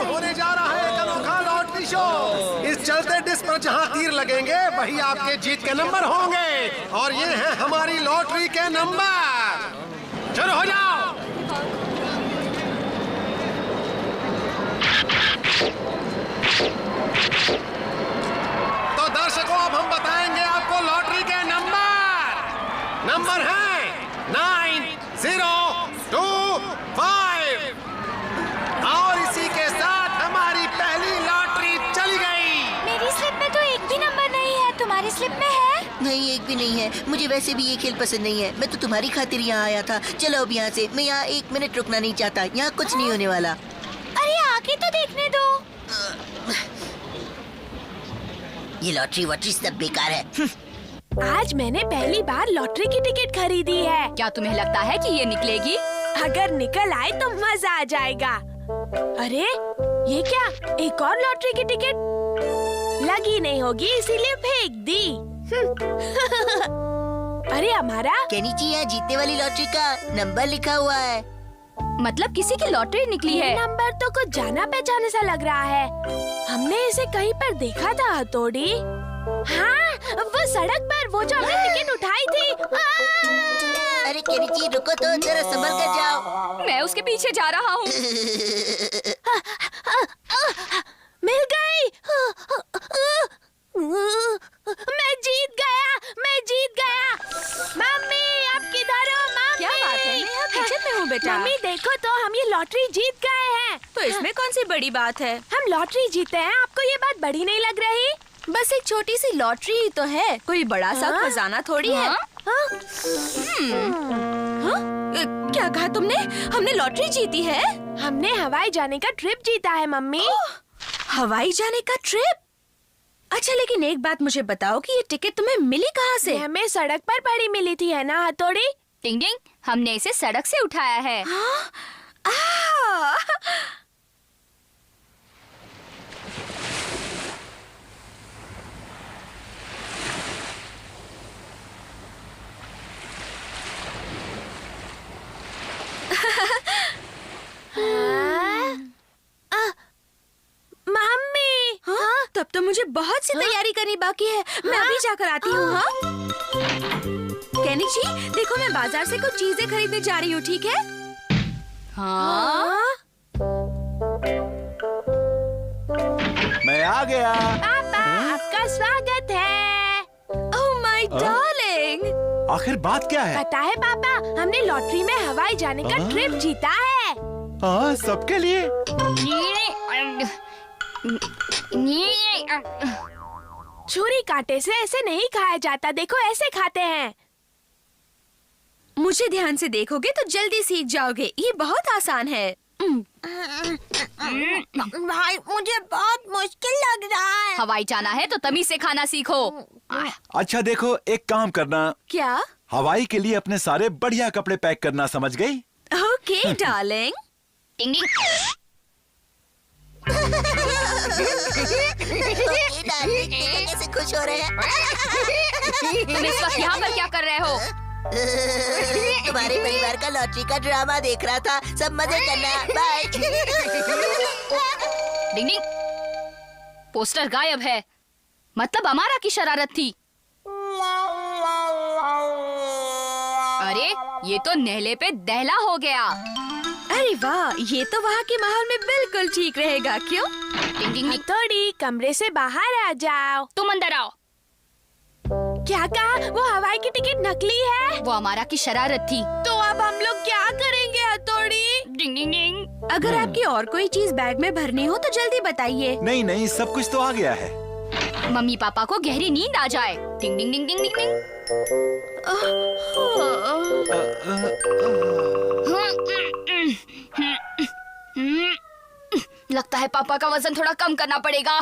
होने जा रहा है एक अनोखा लॉटरी शो। इस चलते डिस्क पर जहां तीर लगेंगे वही आपके जीत के नंबर होंगे, और ये है हमारी लॉटरी के नंबर। शुरू हो जाओ। तो दर्शकों, अब हम बताएंगे आपको लॉटरी के नंबर है 9025, और इसी के साथ हमारी पहली लॉटरी चली गई। मेरी स्लिप में तो एक भी नंबर नहीं है, तुम्हारी स्लिप में है? नहीं, एक भी नहीं है। मुझे वैसे भी ये खेल पसंद नहीं है। मैं तो तुम्हारी खातिर यहाँ आया था। चलो अब यहाँ से। मैं यहाँ 1 मिनट रुकना नहीं चाहता। यहाँ कुछ नहीं होने वाला। अरे आके तो देखने दो। ये लॉटरी वॉटरी सब बेकार है। आज मैंने पहली बार लॉटरी की टिकट खरीदी है। क्या तुम्हें लगता है कि ये निकलेगी? अगर निकल आए तो मजा आ जाएगा। अरे ये क्या, एक और लॉटरी की टिकट? लगी नहीं होगी इसीलिए फेंक दी। अरे हमारा केनिची, यहाँ जीतने वाली लॉटरी का नंबर लिखा हुआ है। मतलब किसी की लॉटरी निकली है। नंबर तो कुछ जाना पहचाने सा लग रहा है। हमने इसे कहीं पर देखा था हथौड़ी। हाँ, वो सड़क पर वो जो हमने टिकट उठाई थी। अरे केनिची, रुको तो, जरा संभल कर जाओ। मैं उसके पीछे जा रहा हूँ। मिल गई। मैं जीत गया। मम्मी, आप किधर हो? मम्मी, क्या बात है? मैं यहाँ किचन में हूँ बेटा। मम्मी देखो तो, हम ये लॉटरी जीत गए हैं। तो इसमें कौन सी बड़ी बात है? हम लॉटरी जीते हैं, आपको ये बात बड़ी नहीं लग रही? बस एक छोटी सी लॉटरी ही तो है, कोई बड़ा सा खजाना थोड़ी है। क्या कहा तुमने? हमने लॉटरी जीती है? हमने हवाई जाने का ट्रिप जीता है मम्मी। हवाई जाने का ट्रिप? अच्छा, लेकिन एक बात मुझे बताओ कि ये टिकट तुम्हें मिली कहाँ से? हमें सड़क पर पड़ी मिली थी, है ना हथौड़ी? टिंग टिंग, हमने इसे सड़क से उठाया है। मम्मी, तब तो मुझे बहुत सी तैयारी करनी बाकी है। मैं अभी जाकर आती हूँ। हाँ? केनिची, देखो मैं बाजार से कुछ चीजें खरीदने जा रही हूँ, ठीक है? हाँ? मैं आ गया। पापा, आपका स्वागत है। Oh my darling. आखिर बात क्या है? पता है पापा, हमने लॉटरी में हवाई जाने का ट्रिप जीता है। हाँ, सबके लिए। छुरी कांटे से ऐसे नहीं खाया जाता, देखो ऐसे खाते हैं। मुझे ध्यान से देखोगे तो जल्दी सीख जाओगे, ये बहुत आसान है। भाई, मुझे बहुत मुश्किल लग रहा है। हवाई जाना है तो तमीज से खाना सीखो। अच्छा देखो, एक काम करना। क्या? हवाई के लिए अपने सारे बढ़िया कपड़े पैक करना, समझ गई? Okay darling. टिंग टिंग। कैसे खुश हो रहे हैं? तुम इस वक्त यहाँ पर क्या कर रहे हो? तुम्हारे परिवार का लॉटरी का ड्रामा देख रहा था। सब मजे करना। बाय। डिंग डिंग। पोस्टर गायब है, मतलब अमारा की शरारत थी। अरे ये तो नहले पे दहला हो गया। अरे वाह, ये तो वहाँ के माहौल में बिल्कुल ठीक रहेगा। क्यों? डिंग डिंग डिंग। थोड़ी कमरे से बाहर आ जाओ। तुम अंदर आओ। क्या कहा? वो हवाई की टिकट नकली है? वो अमारा की शरारत थी। तो अब हम लोग क्या करेंगे हथौड़ी? डिंग डिंग डिंग। अगर आपकी और कोई चीज बैग में भरनी हो तो जल्दी बताइए। नहीं नहीं, सब कुछ तो आ गया है। मम्मी पापा को गहरी नींद आ जाए। डिंग डिंग डिंग डिंग डिंग डिंग। लगता है पापा का वजन थोड़ा कम करना पड़ेगा।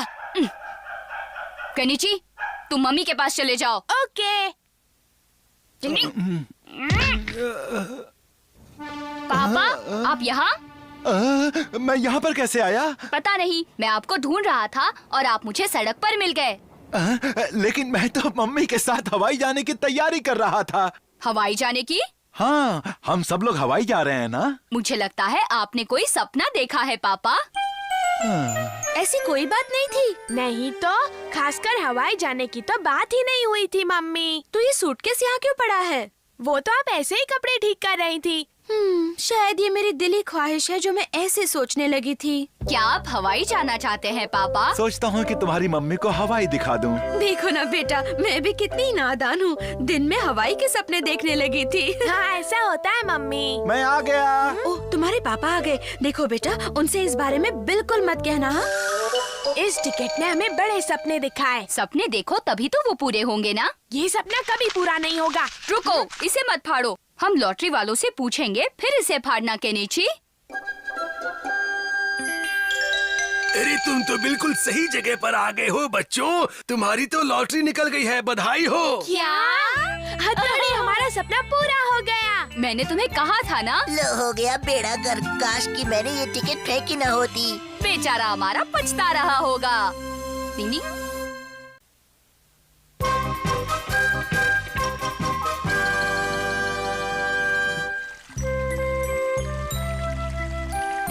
केनिची, तुम मम्मी के पास चले जाओ। ओके। पापा, आप यहाँ? मैं यहाँ पर कैसे आया? पता नहीं, मैं आपको ढूंढ रहा था और आप मुझे सड़क पर मिल गए। लेकिन मैं तो मम्मी के साथ हवाई जाने की तैयारी कर रहा था। हवाई जाने की? हाँ, हम सब लोग हवाई जा रहे हैं ना। मुझे लगता है आपने कोई सपना देखा है पापा। ऐसी कोई बात नहीं थी। नहीं तो खासकर हवाई जाने की तो बात ही नहीं हुई थी मम्मी। तो ये सूटकेस यहाँ क्यों पड़ा है? वो तो आप ऐसे ही कपड़े ठीक कर रही थी। शायद ये मेरी दिली ख्वाहिश है जो मैं ऐसे सोचने लगी थी। क्या आप हवाई जाना चाहते हैं पापा? सोचता हूँ कि तुम्हारी मम्मी को हवाई दिखा दूँ। देखो ना बेटा, मैं भी कितनी नादान हूँ। दिन में हवाई के सपने देखने लगी थी। हाँ, ऐसा होता है मम्मी। मैं आ गया। ओह, तुम्हारे पापा आ गए। देखो बेटा, उनसे इस बारे में बिल्कुल मत कहना। इस टिकट ने हमें बड़े सपने दिखाए। सपने देखो तभी तो वो पूरे होंगे ना। ये सपना कभी पूरा नहीं होगा। रुको, इसे मत फाड़ो। हम लॉटरी वालों से पूछेंगे, फिर इसे फाड़ना केनिची। अरे तुम तो बिल्कुल सही जगह पर आ गए हो बच्चों। तुम्हारी तो लॉटरी निकल गई है, बधाई हो। क्या? हथौड़ी, हमारा सपना पूरा हो गया। मैंने तुम्हें कहा था ना। लो हो गया बेड़ा गर्क। काश कि मैंने ये टिकट फेंकी न होती। बेचारा हमारा पछता रहा होगा। टिंग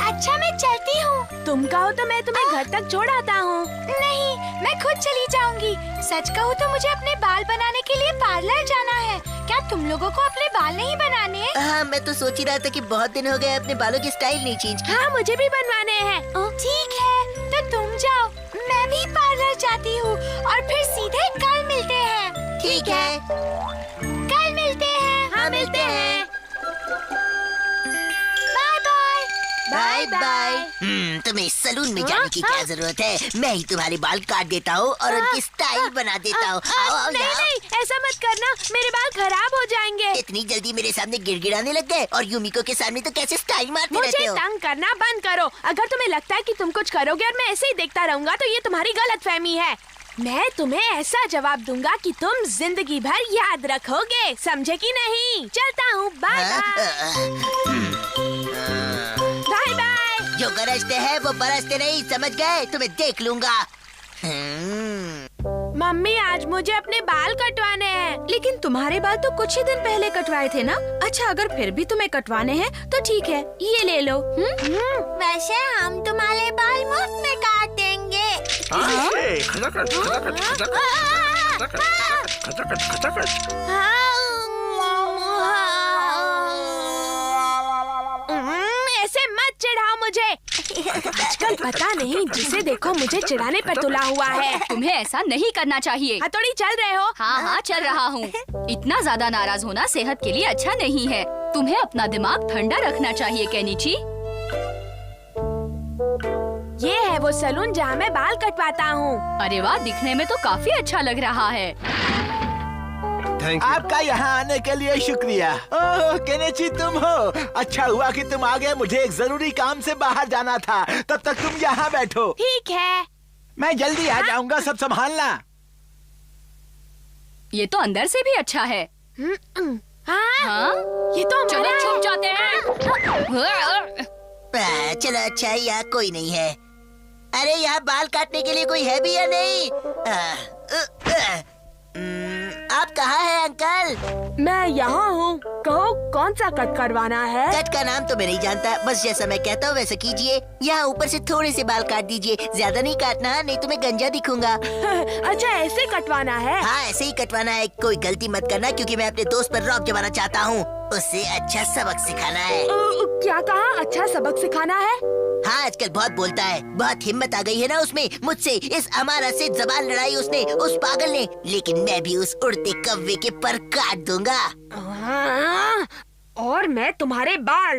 अच्छा मैं चलती हूँ। तुम कहो तो मैं तुम्हें घर तक छोड़ आता हूँ। नहीं, मैं खुद चली जाऊंगी। सच कहूँ तो मुझे अपने बाल बनाने के लिए पार्लर जाना है। क्या तुम लोगों को अपने बाल नहीं बनाने? हाँ, मैं तो सोच ही रहा था कि बहुत दिन हो गए अपने बालों की स्टाइल नहीं चेंज की। हाँ, मुझे भी बनवाने हैं। ठीक है, तो तुम जाओ, मैं भी पार्लर जाती हूँ और फिर सीधे कल मिलते हैं। ठीक है, कल मिलते हैं। हाँ, मिलते हैं। Bye bye. Bye bye. तुम्हें सलून में जाने की क्या जरूरत है? मैं ही तुम्हारे बाल काट देता हूँ और उनकी स्टाइल बना देता हूँ। आओ, आओ, नहीं आओ। नहीं, ऐसा मत करना, मेरे बाल खराब हो जाएंगे। इतनी जल्दी मेरे सामने गिड़गिड़ाने लग गए और यूमिको के सामने तो कैसे स्टाइल मारते रहते मुझे हो? तंग करना बंद करो। अगर तुम्हें लगता है कि तुम कुछ करोगे और मैं ऐसे ही देखता रहूंगा तो ये तुम्हारी गलतफहमी है। मैं तुम्हें ऐसा जवाब दूंगा कि तुम जिंदगी भर याद रखोगे, समझे कि नहीं? चलता हूँ, बाय बाय बाय। जो गरजते हैं वो बरसते नहीं, समझ गए? तुम्हें देख लूंगा। मम्मी, आज मुझे अपने बाल कटवाने हैं। लेकिन तुम्हारे बाल तो कुछ ही दिन पहले कटवाए थे ना। अच्छा, अगर फिर भी तुम्हें कटवाने हैं तो ठीक है, ये ले लो। वैसे हम तुम्हारे बाल मुफ्त में काट देंगे। ऐसे मत चिढ़ाओ मुझे। आजकल पता नहीं जिसे देखो मुझे चिढ़ाने पर तुला हुआ है। तुम्हें ऐसा नहीं करना चाहिए। हथौड़ी, चल रहे हो? हाँ हाँ, चल रहा हूँ। इतना ज्यादा नाराज होना सेहत के लिए अच्छा नहीं है। तुम्हें अपना दिमाग ठंडा रखना चाहिए केनिची। ये है वो सलून जहाँ मैं बाल कटवाता हूँ। अरे वाह, दिखने में तो काफी अच्छा लग रहा है। Thank you. आपका यहाँ आने के लिए शुक्रिया। ओह केनिची, तुम हो? अच्छा हुआ कि तुम आ गए। मुझे एक जरूरी काम से बाहर जाना था। तब तक तुम यहाँ बैठो। ठीक है। मैं जल्दी आ जाऊंगा, सब संभालना। ये तो अंदर से भी अच्छा है। हाँ? ये तो चलो हमारा छुप जाते हैं। चलो अच्छा है, यहाँ कोई नहीं है। अरे यहाँ बाल काटने के लिए कोई है भी या नहीं? आप कहाँ हैं अंकल? मैं यहाँ हूँ। कहो, कौन सा कट करवाना है? कट का नाम तो मैं नहीं जानता, बस जैसा मैं कहता हूँ वैसा कीजिए। यहाँ ऊपर से थोड़े से बाल काट दीजिए, ज्यादा नहीं काटना, नहीं तो मैं गंजा दिखूंगा। अच्छा, ऐसे कटवाना है? हाँ, ऐसे ही कटवाना है। कोई गलती मत करना, क्योंकि मैं अपने दोस्त पर रौब जमाना चाहता हूँ। उससे अच्छा सबक सिखाना है। क्या कहा? अच्छा सबक सिखाना है? हाँ, आजकल बहुत बोलता है। बहुत हिम्मत आ गई है ना उसमें। मुझसे इस अमारा से जबान लड़ाई उसने, उस पागल ने। लेकिन मैं भी उस उड़ते कौवे के पर काट दूंगा। और मैं तुम्हारे बाल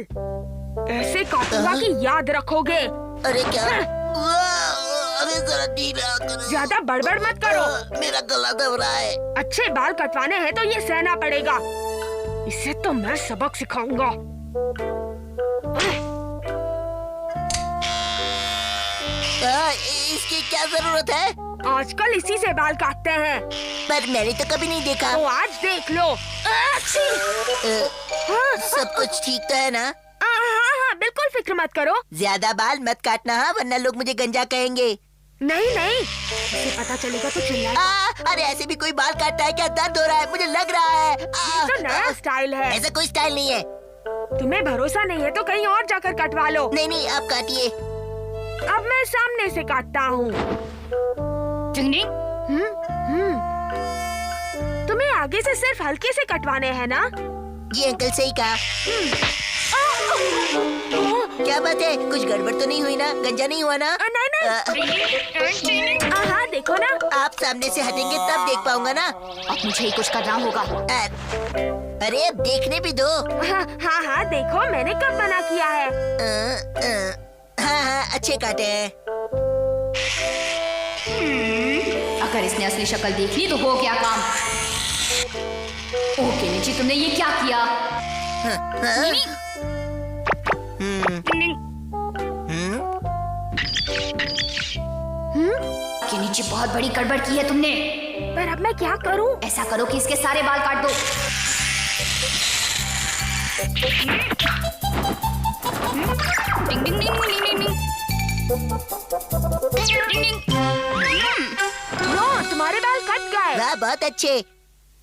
ऐसे काटूंगा कि याद रखोगे। अरे क्या? अरे जरा ढीला करो। ज्यादा बड़बड़ मत करो। मेरा गला दब रहा है। अच्छे बाल कटवाने हैं तो ये सहना पड़ेगा। इसे तो मैं सबक सिखाऊंगा। इसकी क्या जरूरत है? आजकल इसी से बाल काटते हैं। पर मैंने तो कभी नहीं देखा। तो आज देख लो। सब कुछ ठीक तो है ना? हाँ, बिल्कुल फिक्र मत करो। ज्यादा बाल मत काटना, हाँ, वरना लोग मुझे गंजा कहेंगे। नहीं नहीं, इसे पता चलेगा तो चिल्लाएगा। अरे ऐसे भी कोई बाल काटता है क्या? दर्द हो रहा है, मुझे लग रहा है। तो नया स्टाइल है। ऐसा कोई स्टाइल नहीं है। तुम्हें भरोसा नहीं है तो कहीं और जाकर कटवा लो। नहीं नहीं, आप काटिए। अब मैं सामने से काटता हूँ। तुम्हें आगे से सिर्फ हल्के से कटवाने हैं ना? जी अंकल, सही कहा। क्या बात है, कुछ गड़बड़ तो नहीं हुई ना? गंजा नहीं हुआ ना? नहीं। हाँ देखो ना। आप सामने से हटेंगे तब देख पाऊंगा ना। अब मुझे ही कुछ करना होगा। अरे अब देखने भी दो। हाँ देखो मैंने कब मना किया है। हाँ अच्छे काटे हैं। अगर इसने असली शक्ल देख ली तो हो गया काम। ओह केनिची, तुमने ये क्या किया? केनिची, बहुत बड़ी गड़बड़ की है तुमने। पर अब मैं क्या करूं? ऐसा करो कि इसके सारे बाल काट दो। डिंग डिंग डिंग डिंग डिंग डिंग। डिंग डिंग। लो, तुम्हारे बाल कट गए। वाह बहुत अच्छे।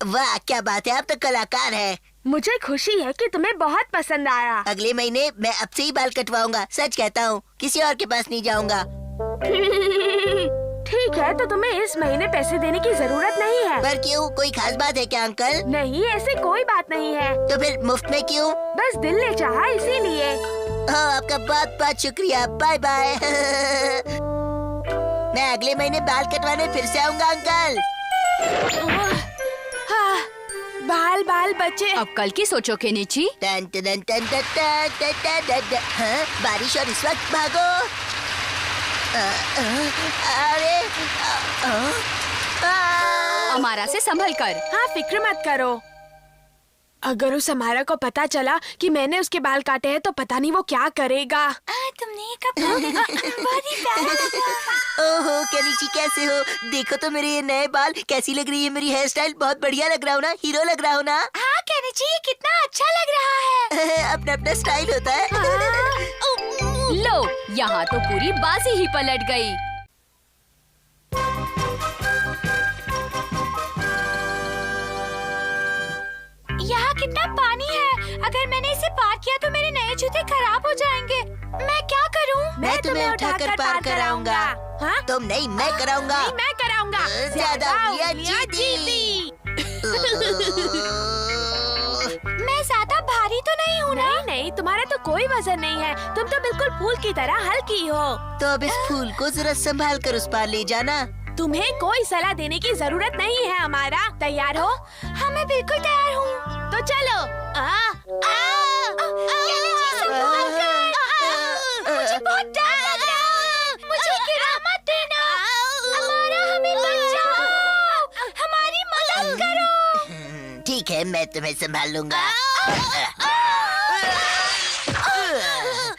वाह क्या बात है, आप तो कलाकार है। मुझे खुशी है कि तुम्हें बहुत पसंद आया। अगले महीने मैं अब से ही बाल कटवाऊंगा, सच कहता हूँ, किसी और के पास नहीं जाऊंगा। ठीक है, तो तुम्हें इस महीने पैसे देने की जरूरत नहीं है। पर क्यों, कोई खास बात है क्या अंकल? नहीं, ऐसे कोई बात नहीं है। तो फिर मुफ्त में क्यों? बस दिल ने चाहा इसीलिए। हाँ आपका बहुत बहुत शुक्रिया, बाय बाय। मैं अगले महीने बाल कटवाने फिर से आऊंगा अंकल। हाँ, बाल बचे। अब कल की सोचो केनिची। टन टन टन टन टन टन टन टन टन। हाँ, बारिश और इस वक्त भागो। अरे अमारा से संभल कर। हाँ फिक्र मत करो। अगर उस अमारा को पता चला कि मैंने उसके बाल काटे हैं तो पता नहीं वो क्या करेगा। तुमने ये कपड़ा देखा? बहुत ही प्यारा लगा। ओहो केनिची, कैसे हो? देखो तो मेरे ये नए बाल, कैसी लग रही है मेरी हेयर स्टाइल? बहुत बढ़िया लग रहा हूँ ना, हीरो लग रहा हूँ ना? हाँ केनिची, ये कितना अच्छा लग रहा है। अपना अपना स्टाइल होता है। लो, यहाँ तो पूरी बाजी ही पलट गई। यहाँ कितना पानी है। अगर मैंने इसे पार किया तो मेरे नए जूते खराब हो जाएंगे। मैं क्या करूँ? मैं तुम्हें उठाकर पार कराऊंगा। हाँ? तुम नहीं, मैं कराऊंगा। नहीं, मैं कराऊंगा। ज्यादा उंगलियां उंगलियां जीती। मैं ज्यादा भारी तो नहीं हूँ ना? नहीं, तुम्हारा तो कोई वजन नहीं है। तुम तो बिल्कुल फूल की तरह हल्की हो। तो अब इस फूल को जरा संभाल कर उस पार ले जाना। तुम्हें कोई सलाह देने की जरूरत नहीं है हमारा। तैयार हो? हाँ मैं बिल्कुल तैयार हूँ। तो चलो। मुझे बहुत डर लग रहा है। मुझे गिरा मत देना। हमारा हमें बचाओ। हमारी मदद करो। ठीक है, मैं तुम्हें संभाल लूंगा।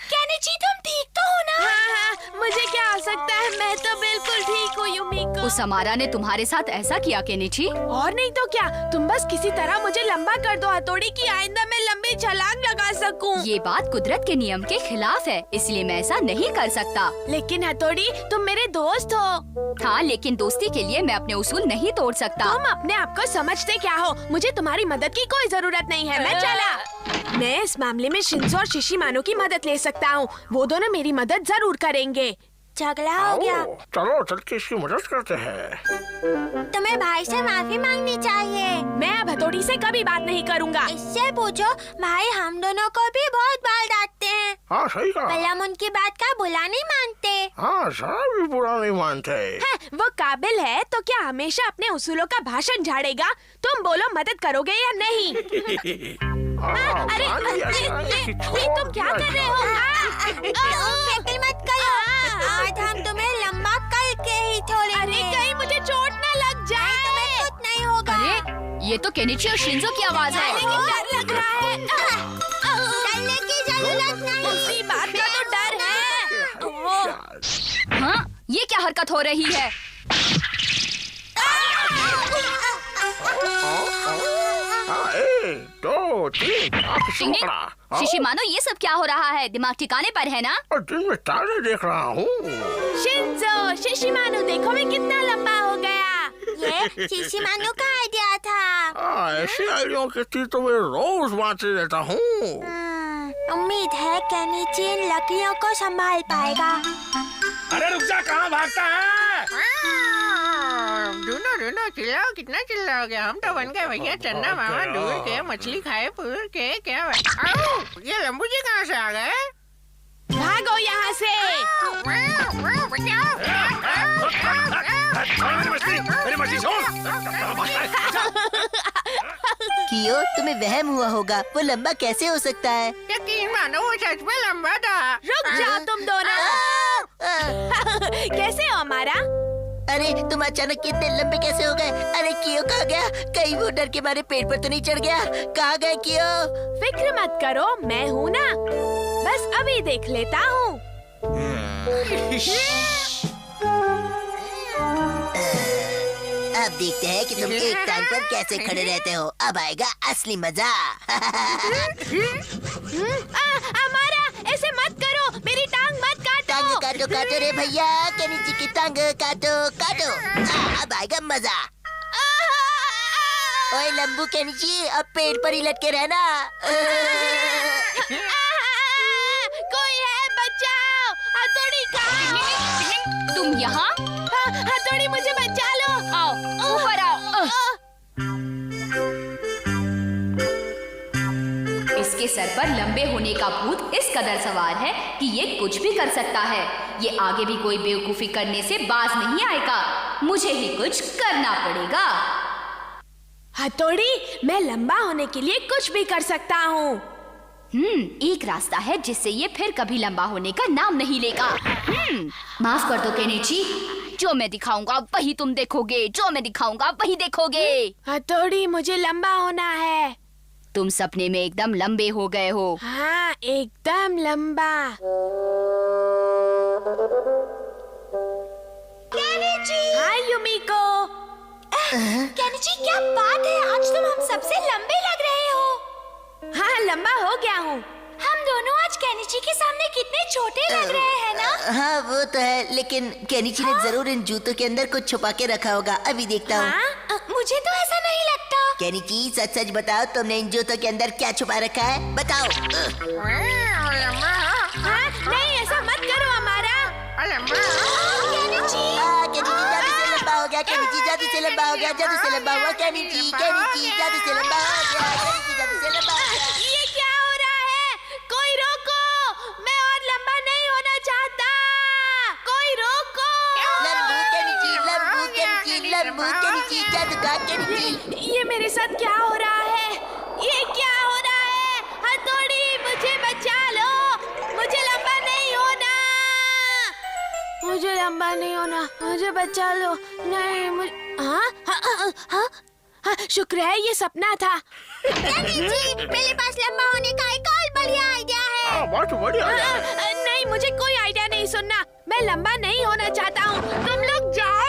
केनिची, तुम ठीक तो हो ना? हाँ, मुझे क्या हो सकता है, मैं तो बिल्कुल ठीक हूँ युमिको। उस अमारा ने तुम्हारे साथ ऐसा किया केनिची? और नहीं तो क्या, तुम बस किसी तरह मुझे लंबा कर दो हथौड़ी की, आइंदा मैं लंबी छलांग लगा सकूं। ये बात कुदरत के नियम के खिलाफ है, इसलिए मैं ऐसा नहीं कर सकता। लेकिन हथौड़ी, तुम मेरे दोस्त हो। हाँ, लेकिन दोस्ती के लिए मैं अपने उसूल नहीं तोड़ सकता। तुम अपने आप को समझते क्या हो? मुझे तुम्हारी मदद की कोई जरूरत नहीं है, मैं चला। मैं इस मामले में शिंजो और शिशिमानो की मदद ले सकता हूँ। वो दोनों मेरी मदद जरूर करेंगे। झगड़ा हो गया। चलो चल के इसकी मदद करते हैं। तुम्हें भाई से माफी मांगनी चाहिए। मैं अब हथौड़ी से कभी बात नहीं करूँगा। इससे पूछो, भाई हम दोनों को भी बहुत बार डांटते हैं। हाँ सही कहा। पर हम उनकी बात का बुरा नहीं मानते। हाँ जरा भी बुरा नहीं मानते। हाँ, वो काबिल है तो क्या हमेशा अपने उसूलों का भाषण झाड़ेगा? तुम बोलो, मदद करोगे या नहीं? अरे ये तुम क्या कर रहे हो? शक्ल मत करो। आज हम तुम्हें लंबा करके ही छोड़ेंगे। अरे कहीं मुझे चोट न लग जाए। तुम्हें कुछ नहीं होगा। अरे ये तो केनिची और शिंजो की आवाज है। लेकिन डर लग रहा है। डरने की जरूरत नहीं। उसी बात का तो डर है। हाँ, ये क्या हरकत हो रही है? एक दो तीन टिंग टिंग। शिशिमानो, ये सब क्या हो रहा है? दिमाग ठिकाने पर है ना? और दिन में तारे देख रहा हूँ। शिंजो, शिशिमानो, देखो मैं कितना लंबा हो गया। ये शीशी मानो का आइडिया था। ऐसी आइडिया की थी तो मैं रोज बांटते रहता हूँ। उम्मीद है केनिची इन लकड़ियों को संभाल पाएगा। अरे रुक जा, कहाँ भागता है? ढूंढो चिल्लाओ, कितना चिल्लाओगे? हम तो बन गए भैया चन्ना मामा, दूर के मछली खाए पूर के क्या। ये लंबू जी कहाँ से आ गए? भागो यहाँ से। मेरी मछली छोड़। कियो, तुम्हें वहम हुआ होगा, वो लंबा कैसे हो सकता है? यकीन मानो वो सच में लंबा था। रुक जाओ तुम दोनों। कैसे हो हमारा? अरे तुम अचानक कितने लंबे कैसे हो गए? अरे कियो कहाँ गया? कहीं वो डर के मारे पेड़ पर तो नहीं चढ़ गया? कहाँ गए कियो? फिक्र मत करो, मैं हूँ ना। बस अभी देख लेता हूँ। अब देखते हैं कि तुम एक टांग पर कैसे खड़े रहते हो। अब आएगा असली मजा। हमारा ऐसे मत करो, मेरी टांग मत टांग काटो। काटो काटो रे भैया, केनिची की टांग काटो काटो। अब आएगा मजा। ओए लंबू केनिची, अब पेड़ पर ही लटके रहना। कोई है, बचाओ। हथौड़ी कहाँ? तुम यहाँ? हथौड़ी मुझे बचा लो। आओ ऊपर आओ। इसके सर पर लंबे होने का भूत इस कदर सवार है कि ये कुछ भी कर सकता है। ये आगे भी कोई बेवकूफी करने से बाज नहीं आएगा। मुझे ही कुछ करना पड़ेगा। हथौड़ी, मैं लंबा होने के लिए कुछ भी कर सकता हूँ। एक रास्ता है जिससे ये फिर कभी लंबा होने का नाम नहीं लेगा। माफ कर दो केनिची, जो मैं दिखाऊंगा वही तुम देखोगे, जो मैं दिखाऊंगा वही देखोगे। हथौड़ी, मुझे लंबा होना है। तुम सपने में एकदम लंबे हो गए हो। हाँ, एकदम लंबा। हाय युमिको। केनिची, क्या बात है? आज तुम हम सबसे लंबे लग रहे हो। हाँ, लंबा हो गया हूँ। हम दोनों आज केनिची के सामने कितने छोटे लग रहे हैं ना? हाँ वो तो है, लेकिन केनिची ने जरूर इन जूतों के अंदर कुछ छुपा के रखा होगा। अभी देखता हूँ। हाँ? मुझे तो ऐसा नहीं लगता। केनिची, सच सच बताओ, तुमने इन जूतों के अंदर क्या छुपा रखा है? बताओ। हाँ? नहीं, ऐसा मत करो हमारा। केनिची, केनिची जादू से लंबा हो गया। केनिची जादू से लंबा हो गया। जादू से लंबा हुआ। केनिची केनिची जादू से लंबा हो गया। केनिची जादू से लंबा हो गया। ये क्या हो रहा है? कोई रोको, मैं और लंबा नहीं होना चाहता। कोई रोको। लंबू केनिची, लंबू केनिची, लंबू केनिची, जादू का केनिची। ये मेरे साथ क्या हो रहा है? ये क्या हो रहा है? हथौड़ी, मुझे बचा लो। मुझे लंबा नहीं होना। मुझे लंबा नहीं होना। मुझे बचा लो। नहीं, मुझे हाँ हाँ हाँ हाँ हाँ, शुक्र है ये सपना था। केनिची, मेरे पास लंबा होने का एक और बढ़िया आइडिया है। बहुत बढ़िया। नहीं, मुझे कोई आइडिया नहीं सुनना। मैं लंबा नहीं होना चाहता हूँ। तुम लोग जाओ